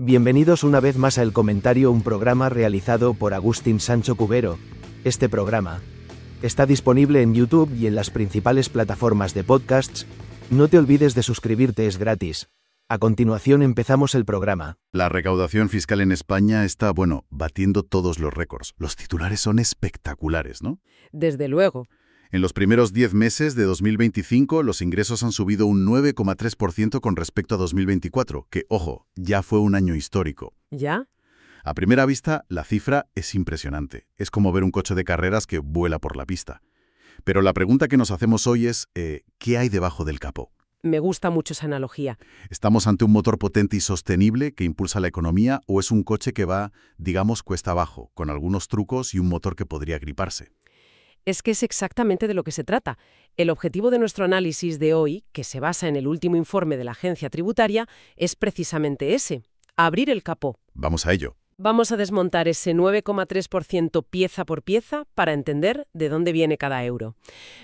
Bienvenidos una vez más a El Comentario, un programa realizado por Agustín Sancho Cubero. Este programa está disponible en YouTube y en las principales plataformas de podcasts. No te olvides de suscribirte, es gratis. A continuación empezamos el programa. La recaudación fiscal en España está, batiendo todos los récords. Los titulares son espectaculares, ¿no? Desde luego. En los primeros 10 meses de 2025, los ingresos han subido un 9,3% con respecto a 2024, que, ojo, ya fue un año histórico. ¿Ya? A primera vista, la cifra es impresionante. Es como ver un coche de carreras que vuela por la pista. Pero la pregunta que nos hacemos hoy es, ¿qué hay debajo del capó? Me gusta mucho esa analogía. ¿Estamos ante un motor potente y sostenible que impulsa la economía o es un coche que va, cuesta abajo, con algunos trucos y un motor que podría griparse? Es que es exactamente de lo que se trata. El objetivo de nuestro análisis de hoy, que se basa en el último informe de la agencia tributaria, es precisamente ese: abrir el capó. Vamos a ello. Vamos a desmontar ese 9,3% pieza por pieza para entender de dónde viene cada euro.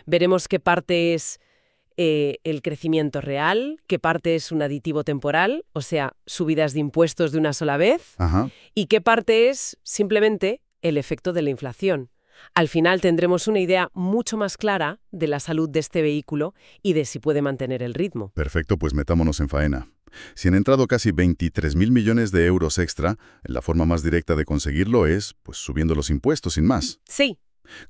Veremos qué parte es el crecimiento real, qué parte es un aditivo temporal, o sea, subidas de impuestos de una sola vez, y qué parte es simplemente el efecto de la inflación. Al final tendremos una idea mucho más clara de la salud de este vehículo y de si puede mantener el ritmo. Perfecto, pues metámonos en faena. Si han entrado casi 23.000 millones de euros extra, la forma más directa de conseguirlo es, subiendo los impuestos, sin más. Sí.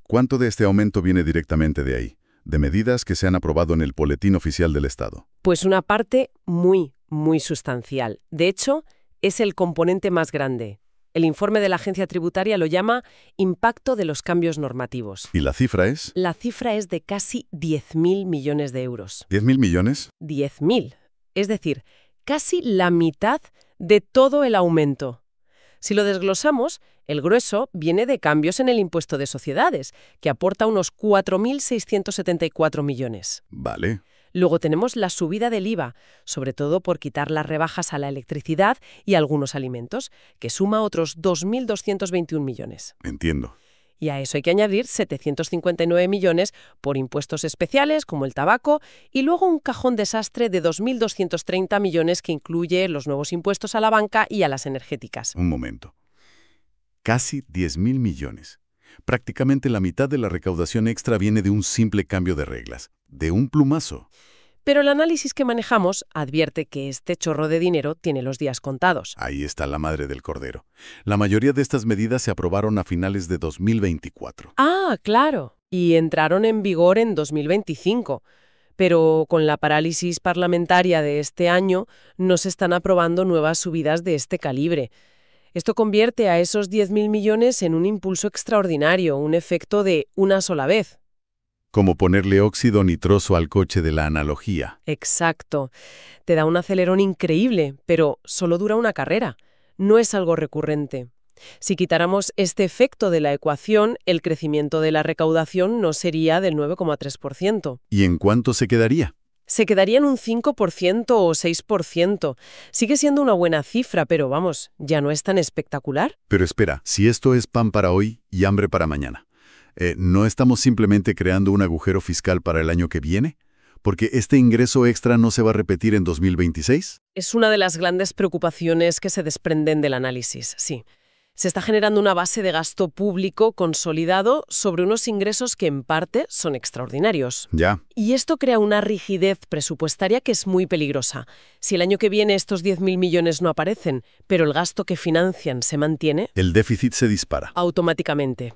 ¿Cuánto de este aumento viene directamente de ahí? De medidas que se han aprobado en el Boletín Oficial del Estado. Pues una parte muy, muy sustancial. De hecho, es el componente más grande. El informe de la agencia tributaria lo llama impacto de los cambios normativos. ¿Y la cifra es? La cifra es de casi 10.000 millones de euros. ¿10.000 millones? 10.000. Es decir, casi la mitad de todo el aumento. Si lo desglosamos, el grueso viene de cambios en el impuesto de sociedades, que aporta unos 4.674 millones. Vale. Luego tenemos la subida del IVA, sobre todo por quitar las rebajas a la electricidad y algunos alimentos, que suma otros 2.221 millones. Entiendo. Y a eso hay que añadir 759 millones por impuestos especiales, como el tabaco, y luego un cajón desastre de 2.230 millones que incluye los nuevos impuestos a la banca y a las energéticas. Un momento. Casi 10.000 millones. Prácticamente la mitad de la recaudación extra viene de un simple cambio de reglas, de un plumazo. Pero el análisis que manejamos advierte que este chorro de dinero tiene los días contados. Ahí está la madre del cordero. La mayoría de estas medidas se aprobaron a finales de 2024. Ah, claro. Y entraron en vigor en 2025. Pero con la parálisis parlamentaria de este año no se están aprobando nuevas subidas de este calibre. Esto convierte a esos 10.000 millones en un impulso extraordinario, un efecto de una sola vez. Como ponerle óxido nitroso al coche de la analogía. Exacto. Te da un acelerón increíble, pero solo dura una carrera. No es algo recurrente. Si quitáramos este efecto de la ecuación, el crecimiento de la recaudación no sería del 9,3%. ¿Y en cuánto se quedaría? Se quedaría en un 5% o 6%. Sigue siendo una buena cifra, pero ya no es tan espectacular. Pero espera, si esto es pan para hoy y hambre para mañana, ¿no estamos simplemente creando un agujero fiscal para el año que viene? ¿Porque este ingreso extra no se va a repetir en 2026? Es una de las grandes preocupaciones que se desprenden del análisis, sí. Se está generando una base de gasto público consolidado sobre unos ingresos que en parte son extraordinarios. Ya. Y esto crea una rigidez presupuestaria que es muy peligrosa. Si el año que viene estos 10.000 millones no aparecen, pero el gasto que financian se mantiene, el déficit se dispara. Automáticamente.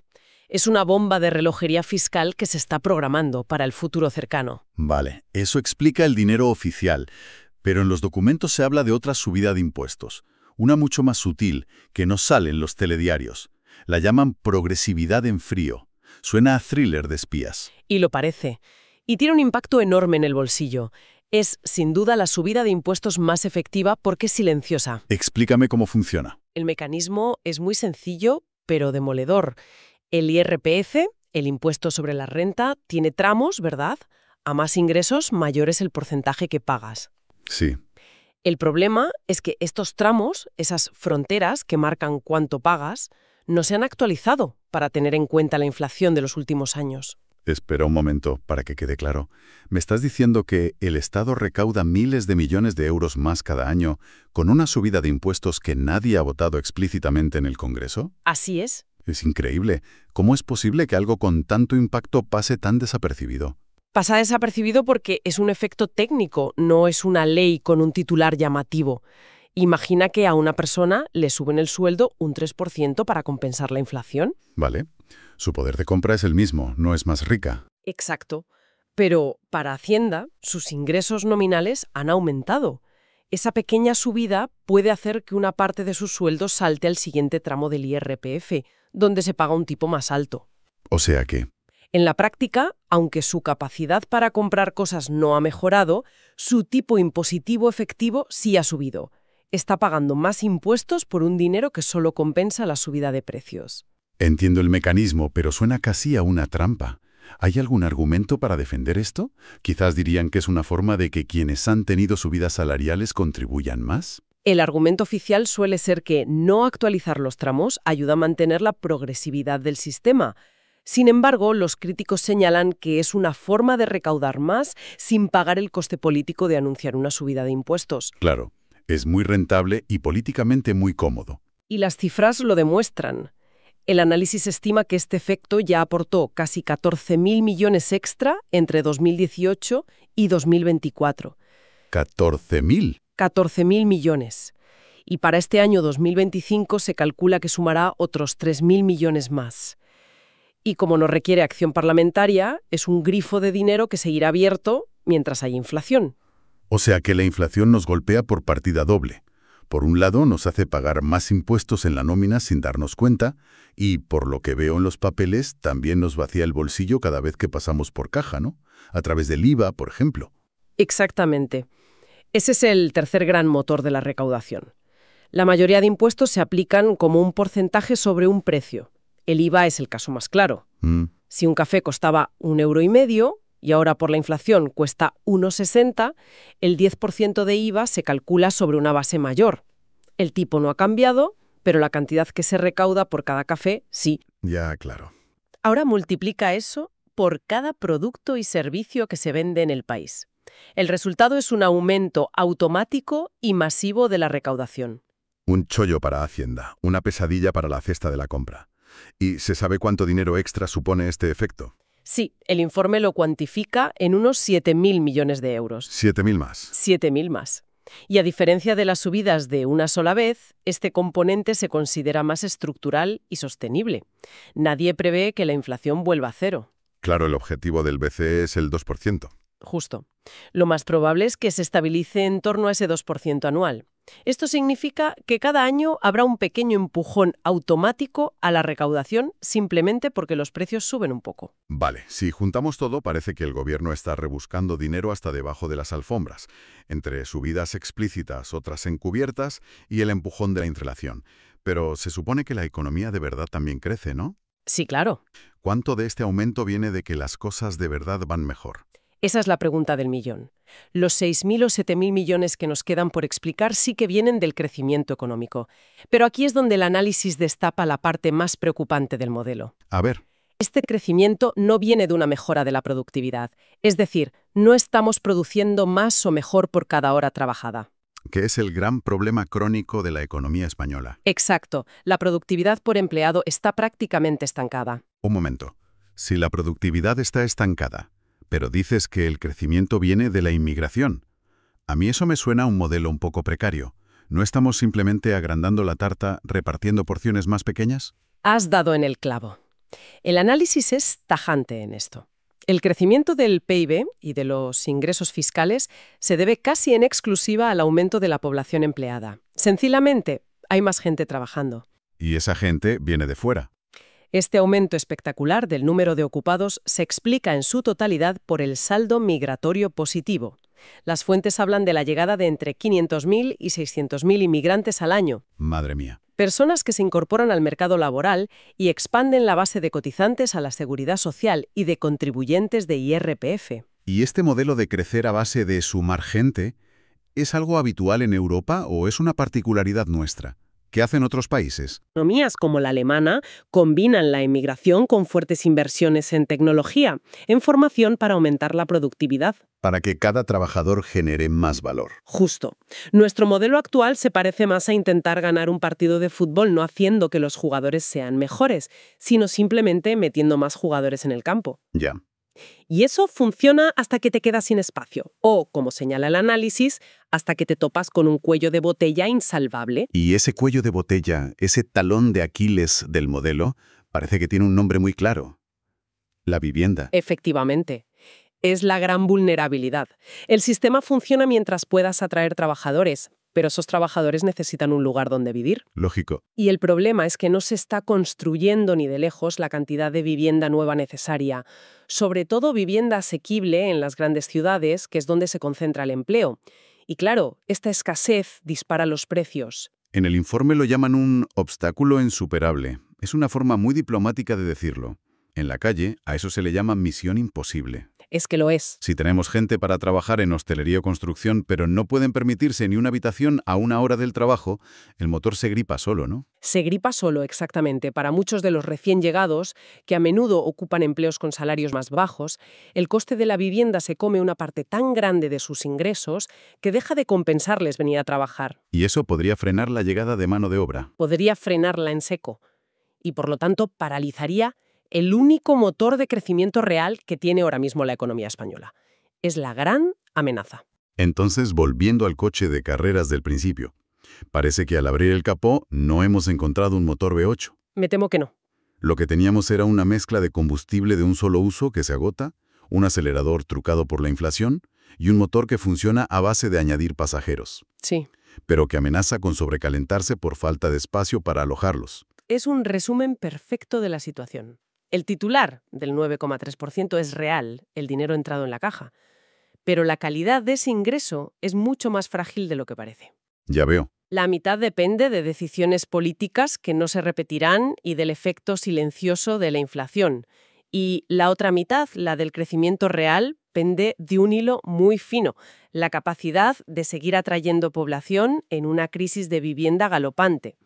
Es una bomba de relojería fiscal que se está programando para el futuro cercano. Vale, eso explica el dinero oficial, pero en los documentos se habla de otra subida de impuestos. Una mucho más sutil, que no sale en los telediarios. La llaman progresividad en frío. Suena a thriller de espías. Y lo parece. Y tiene un impacto enorme en el bolsillo. Es, sin duda, la subida de impuestos más efectiva porque es silenciosa. Explícame cómo funciona. El mecanismo es muy sencillo, pero demoledor. El IRPF, el impuesto sobre la renta, tiene tramos, ¿verdad? A más ingresos, mayor es el porcentaje que pagas. Sí. El problema es que estos tramos, esas fronteras que marcan cuánto pagas, no se han actualizado para tener en cuenta la inflación de los últimos años. Espera un momento, para que quede claro. ¿Me estás diciendo que el Estado recauda miles de millones de euros más cada año con una subida de impuestos que nadie ha votado explícitamente en el Congreso? Así es. Es increíble. ¿Cómo es posible que algo con tanto impacto pase tan desapercibido? Pasa desapercibido porque es un efecto técnico, no es una ley con un titular llamativo. Imagina que a una persona le suben el sueldo un 3% para compensar la inflación. Vale. Su poder de compra es el mismo, no es más rica. Exacto. Pero para Hacienda, sus ingresos nominales han aumentado. Esa pequeña subida puede hacer que una parte de su sueldo salte al siguiente tramo del IRPF, donde se paga un tipo más alto. O sea que, En la práctica, aunque su capacidad para comprar cosas no ha mejorado, su tipo impositivo efectivo sí ha subido. Está pagando más impuestos por un dinero que solo compensa la subida de precios. entiendo el mecanismo, pero suena casi a una trampa. ¿Hay algún argumento para defender esto? Quizás dirían que es una forma de que quienes han tenido subidas salariales contribuyan más. El argumento oficial suele ser que no actualizar los tramos ayuda a mantener la progresividad del sistema. Sin embargo, los críticos señalan que es una forma de recaudar más sin pagar el coste político de anunciar una subida de impuestos. Claro, es muy rentable y políticamente muy cómodo. Y las cifras lo demuestran. El análisis estima que este efecto ya aportó casi 14.000 millones extra entre 2018 y 2024. 14.000. 14.000 millones. Y para este año 2025 se calcula que sumará otros 3.000 millones más. Y como no requiere acción parlamentaria, es un grifo de dinero que seguirá abierto mientras hay inflación. O sea que la inflación nos golpea por partida doble. Por un lado, nos hace pagar más impuestos en la nómina sin darnos cuenta y, por lo que veo en los papeles, también nos vacía el bolsillo cada vez que pasamos por caja, ¿no? A través del IVA, por ejemplo. Exactamente. Ese es el tercer gran motor de la recaudación. La mayoría de impuestos se aplican como un porcentaje sobre un precio. El IVA es el caso más claro. Si un café costaba 1,5 € y ahora por la inflación cuesta 1,60, el 10% de IVA se calcula sobre una base mayor. El tipo no ha cambiado, pero la cantidad que se recauda por cada café sí. Ya, claro. Ahora multiplica eso por cada producto y servicio que se vende en el país. El resultado es un aumento automático y masivo de la recaudación. Un chollo para Hacienda, una pesadilla para la cesta de la compra. ¿Y se sabe cuánto dinero extra supone este efecto? Sí, el informe lo cuantifica en unos 7.000 millones de euros. 7.000 más. 7.000 más. Y a diferencia de las subidas de una sola vez, este componente se considera más estructural y sostenible. Nadie prevé que la inflación vuelva a cero. Claro, el objetivo del BCE es el 2%. Justo. Lo más probable es que se estabilice en torno a ese 2% anual. Esto significa que cada año habrá un pequeño empujón automático a la recaudación simplemente porque los precios suben un poco. Vale, si juntamos todo, parece que el gobierno está rebuscando dinero hasta debajo de las alfombras, entre subidas explícitas, otras encubiertas y el empujón de la inflación. Pero se supone que la economía de verdad también crece, ¿no? Sí, claro. ¿Cuánto de este aumento viene de que las cosas de verdad van mejor? Esa es la pregunta del millón. Los 6.000 o 7.000 millones que nos quedan por explicar sí que vienen del crecimiento económico. Pero aquí es donde el análisis destapa la parte más preocupante del modelo. A ver. Este crecimiento no viene de una mejora de la productividad. Es decir, no estamos produciendo más o mejor por cada hora trabajada. Que es el gran problema crónico de la economía española. Exacto. La productividad por empleado está prácticamente estancada. Un momento. Si la productividad está estancada, pero dices que el crecimiento viene de la inmigración. A mí eso me suena a un modelo un poco precario. ¿No estamos simplemente agrandando la tarta, repartiendo porciones más pequeñas? Has dado en el clavo. El análisis es tajante en esto. El crecimiento del PIB y de los ingresos fiscales se debe casi en exclusiva al aumento de la población empleada. Sencillamente, hay más gente trabajando. Y esa gente viene de fuera. Este aumento espectacular del número de ocupados se explica en su totalidad por el saldo migratorio positivo. Las fuentes hablan de la llegada de entre 500.000 y 600.000 inmigrantes al año. Madre mía. Personas que se incorporan al mercado laboral y expanden la base de cotizantes a la seguridad social y de contribuyentes de IRPF. ¿Y este modelo de crecer a base de sumar gente es algo habitual en Europa o es una particularidad nuestra? ¿Qué hacen otros países? Economías como la alemana combinan la inmigración con fuertes inversiones en tecnología, en formación para aumentar la productividad. Para que cada trabajador genere más valor. Justo. Nuestro modelo actual se parece más a intentar ganar un partido de fútbol no haciendo que los jugadores sean mejores, sino simplemente metiendo más jugadores en el campo. Ya. Y eso funciona hasta que te quedas sin espacio, o, como señala el análisis, hasta que te topas con un cuello de botella insalvable. Y ese cuello de botella, ese talón de Aquiles del modelo, parece que tiene un nombre muy claro. La vivienda. Efectivamente. Es la gran vulnerabilidad. El sistema funciona mientras puedas atraer trabajadores, pero esos trabajadores necesitan un lugar donde vivir. Lógico. Y el problema es que no se está construyendo ni de lejos la cantidad de vivienda nueva necesaria, sobre todo vivienda asequible en las grandes ciudades, que es donde se concentra el empleo. Y claro, esta escasez dispara los precios. En el informe lo llaman un obstáculo insuperable. Es una forma muy diplomática de decirlo. En la calle, a eso se le llama misión imposible. Es que lo es. Si tenemos gente para trabajar en hostelería o construcción, pero no pueden permitirse ni una habitación a una hora del trabajo, el motor se gripa solo, ¿no? Se gripa solo, exactamente. Para muchos de los recién llegados, que a menudo ocupan empleos con salarios más bajos, el coste de la vivienda se come una parte tan grande de sus ingresos que deja de compensarles venir a trabajar. Y eso podría frenar la llegada de mano de obra. Podría frenarla en seco y, por lo tanto, paralizaría el único motor de crecimiento real que tiene ahora mismo la economía española. Es la gran amenaza. Entonces, volviendo al coche de carreras del principio, parece que al abrir el capó no hemos encontrado un motor V8. Me temo que no. Lo que teníamos era una mezcla de combustible de un solo uso que se agota, un acelerador trucado por la inflación y un motor que funciona a base de añadir pasajeros, Sí. pero que amenaza con sobrecalentarse por falta de espacio para alojarlos. Es un resumen perfecto de la situación. El titular del 9,3% es real, el dinero entrado en la caja, pero la calidad de ese ingreso es mucho más frágil de lo que parece. Ya veo. La mitad depende de decisiones políticas que no se repetirán y del efecto silencioso de la inflación. Y la otra mitad, la del crecimiento real, pende de un hilo muy fino, la capacidad de seguir atrayendo población en una crisis de vivienda galopante.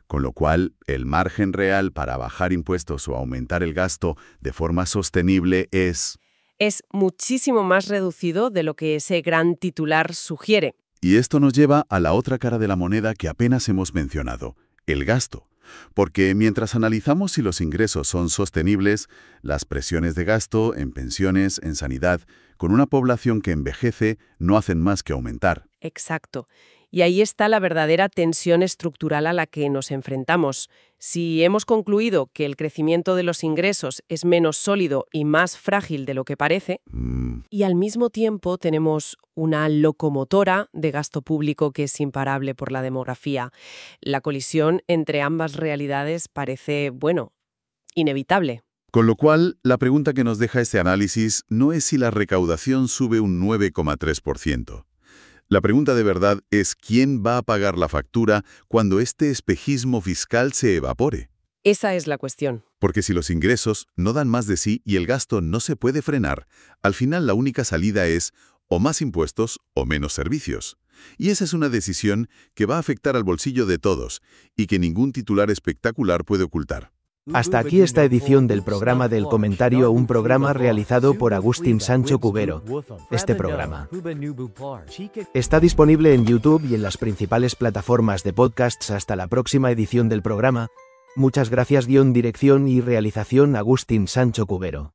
Con lo cual, el margen real para bajar impuestos o aumentar el gasto de forma sostenible es muchísimo más reducido de lo que ese gran titular sugiere. Y esto nos lleva a la otra cara de la moneda que apenas hemos mencionado, el gasto. Porque mientras analizamos si los ingresos son sostenibles, las presiones de gasto en pensiones, en sanidad, con una población que envejece, no hacen más que aumentar. Exacto. Y ahí está la verdadera tensión estructural a la que nos enfrentamos. Si hemos concluido que el crecimiento de los ingresos es menos sólido y más frágil de lo que parece, y al mismo tiempo tenemos una locomotora de gasto público que es imparable por la demografía, la colisión entre ambas realidades parece, inevitable. Con lo cual, la pregunta que nos deja este análisis no es si la recaudación sube un 9,3%. La pregunta de verdad es quién va a pagar la factura cuando este espejismo fiscal se evapore. Esa es la cuestión. Porque si los ingresos no dan más de sí y el gasto no se puede frenar, al final la única salida es o más impuestos o menos servicios. Y esa es una decisión que va a afectar al bolsillo de todos y que ningún titular espectacular puede ocultar. Hasta aquí esta edición del programa del comentario, un programa realizado por Agustín Sancho Cubero. Este programa está disponible en YouTube y en las principales plataformas de podcasts. Hasta la próxima edición del programa. Muchas gracias. Dirección y realización Agustín Sancho Cubero.